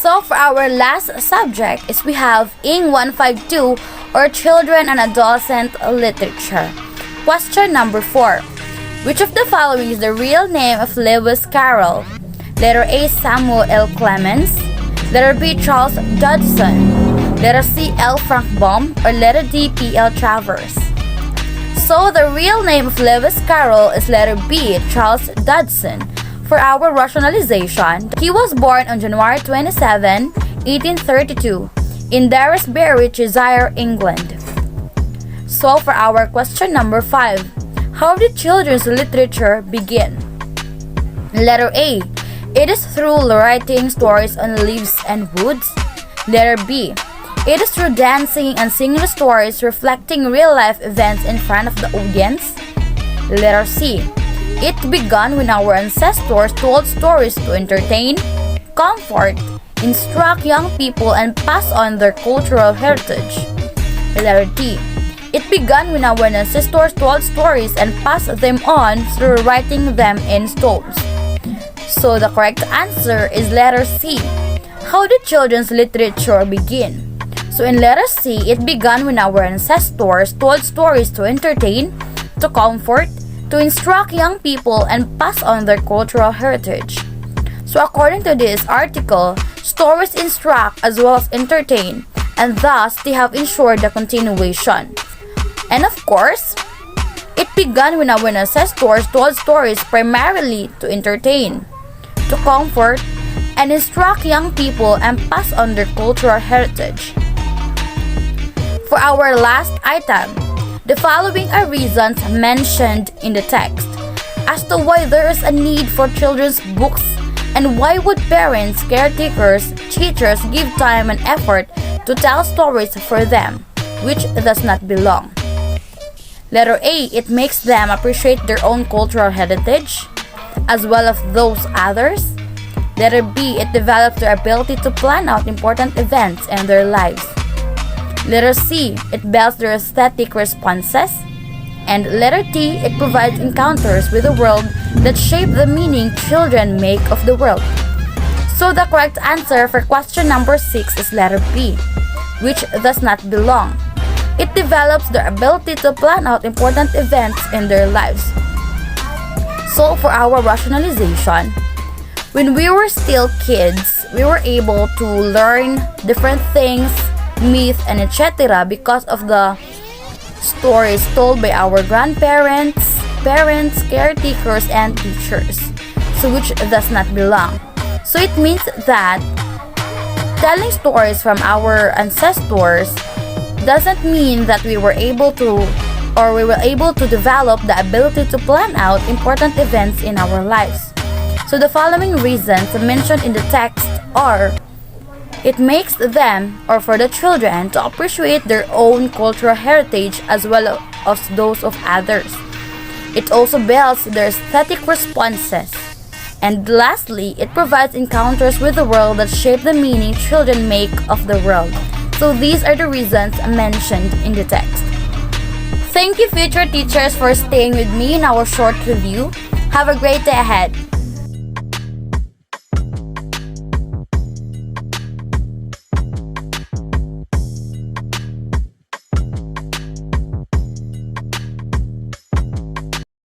So for our last subject is we have Ing 152 or Children and Adolescent Literature. Question number 4. Which of the following is the real name of Lewis Carroll? Letter A. Samuel L. Clemens. Letter B. Charles Dodson. Letter C. L. Frank Baum. Or letter D. P. L. Travers. So the real name of Lewis Carroll is letter B. Charles Dodson. For our rationalization, he was born on January 27, 1832 in Daresbury, Cheshire, England. So for our question number 5, how did children's literature begin? Letter A. It is through writing stories on leaves and woods. Letter B. It is through dancing and singing stories reflecting real-life events in front of the audience. Letter C. It began when our ancestors told stories to entertain, comfort, instruct young people, and pass on their cultural heritage. Letter D. It began when our ancestors told stories and passed them on through writing them in stones. So the correct answer is letter C. How did children's literature begin? So in letter C, it began when our ancestors told stories to entertain, to comfort, to instruct young people, and pass on their cultural heritage. So according to this article, stories instruct as well as entertain, and thus they have ensured the continuation. And of course, it began when our ancestors told stories primarily to entertain, to comfort, and instruct young people and pass on their cultural heritage. For our last item, the following are reasons mentioned in the text as to why there is a need for children's books and why would parents, caretakers, teachers give time and effort to tell stories for them, which does not belong. Letter A. It makes them appreciate their own cultural heritage as well as those others. Letter B. It develops their ability to plan out important events in their lives. Letter C. It builds their aesthetic responses. And letter D. It provides encounters with the world that shape the meaning children make of the world. So the correct answer for question number 6 is letter B, which does not belong. It develops their ability to plan out important events in their lives. So for our rationalization, when we were still kids, we were able to learn different things, myth, and etc. because of the stories told by our grandparents, parents, caretakers, and teachers, so which does not belong. So it means that telling stories from our ancestors doesn't mean that we were able to develop the ability to plan out important events in our lives. So the following reasons mentioned in the text are: it makes them, or for the children, to appreciate their own cultural heritage as well as those of others. It also builds their aesthetic responses. And lastly, it provides encounters with the world that shape the meaning children make of the world. So these are the reasons mentioned in the text. Thank you, future teachers, for staying with me in our short review. Have a great day ahead.